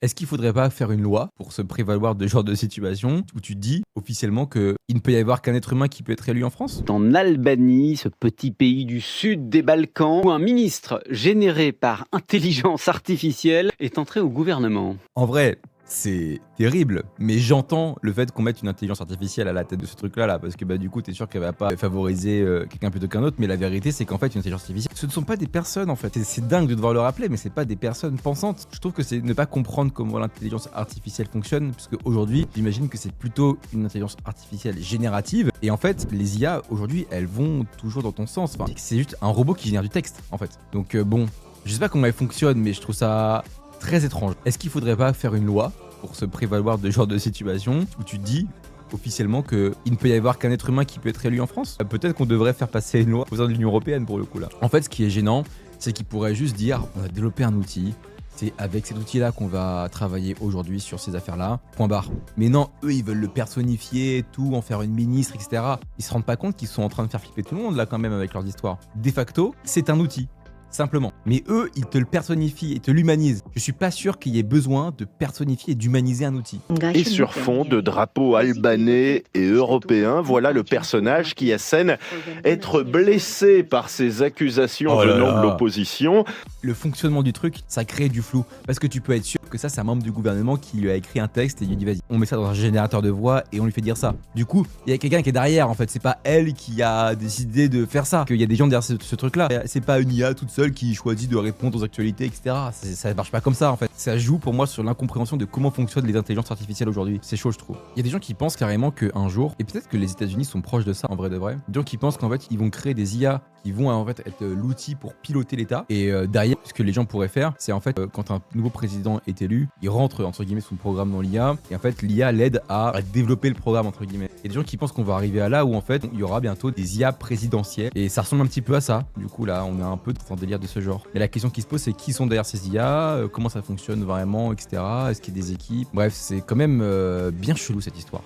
Est-ce qu'il faudrait pas faire une loi pour se prévaloir de ce genre de situation où tu dis officiellement qu'il ne peut y avoir qu'un être humain qui peut être élu en France? En Albanie, ce petit pays du sud des Balkans, où un ministre généré par intelligence artificielle est entré au gouvernement. En vrai, c'est terrible, mais j'entends le fait qu'on mette une intelligence artificielle à la tête de ce truc-là, là, parce que du coup, t'es sûr qu'elle va pas favoriser quelqu'un plutôt qu'un autre, mais la vérité, c'est qu'en fait, une intelligence artificielle, ce ne sont pas des personnes, en fait. C'est dingue de devoir le rappeler, mais c'est pas des personnes pensantes. Je trouve que c'est ne pas comprendre comment l'intelligence artificielle fonctionne, parce qu'aujourd'hui, j'imagine que c'est plutôt une intelligence artificielle générative, et en fait, les IA, aujourd'hui, elles vont toujours dans ton sens. Enfin, c'est juste un robot qui génère du texte, en fait. Donc bon, je sais pas comment elle fonctionne, mais je trouve ça très étrange. Est-ce qu'il faudrait pas faire une loi pour se prévaloir de ce genre de situation où tu dis officiellement qu'il ne peut y avoir qu'un être humain qui peut être élu en France? Peut-être qu'on devrait faire passer une loi au sein de l'Union Européenne pour le coup là. En fait, ce qui est gênant, c'est qu'ils pourraient juste dire on a développé un outil, c'est avec cet outil-là qu'on va travailler aujourd'hui sur ces affaires-là, point barre. Mais non, eux, ils veulent le personnifier, tout, en faire une ministre, etc. Ils se rendent pas compte qu'ils sont en train de faire flipper tout le monde là quand même avec leurs histoires. De facto, c'est un outil. Simplement. Mais eux, ils te le personnifient et te l'humanisent. Je suis pas sûr qu'il y ait besoin de personnifier et d'humaniser un outil. Et sur fond de drapeaux albanais et européens, voilà le personnage qui assène être blessé par ces accusations Oh là venant de là. l'opposition. Le fonctionnement du truc, ça crée du flou. Parce que tu peux être sûr que ça, c'est un membre du gouvernement qui lui a écrit un texte et il lui dit vas-y, on met ça dans un générateur de voix et on lui fait dire ça. Du coup, il y a quelqu'un qui est derrière en fait. C'est pas elle qui a décidé de faire ça. Qu'il y a des gens derrière ce truc-là. C'est pas une IA toute seule qui choisit de répondre aux actualités, etc. Ça marche pas comme ça en fait. Ça joue pour moi sur l'incompréhension de comment fonctionnent les intelligences artificielles aujourd'hui. C'est chaud, je trouve. Il y a des gens qui pensent carrément qu'un jour, et peut-être que les États-Unis sont proches de ça en vrai de vrai, des gens qui pensent qu'en fait ils vont créer des IA qui vont en fait être l'outil pour piloter l'État. Et derrière, ce que les gens pourraient faire, c'est en fait quand un nouveau président est élu, il rentre entre guillemets son programme dans l'IA, et en fait l'IA l'aide à développer le programme entre guillemets. Il y a des gens qui pensent qu'on va arriver à là où en fait il y aura bientôt des IA présidentielles, et ça ressemble un petit peu à ça. Du coup là, on est un peu dans un délire de ce genre. Et la question qui se pose, c'est qui sont derrière ces IA, comment ça fonctionne vraiment, etc. Est-ce qu'il y a des équipes? Bref, c'est quand même bien chelou cette histoire.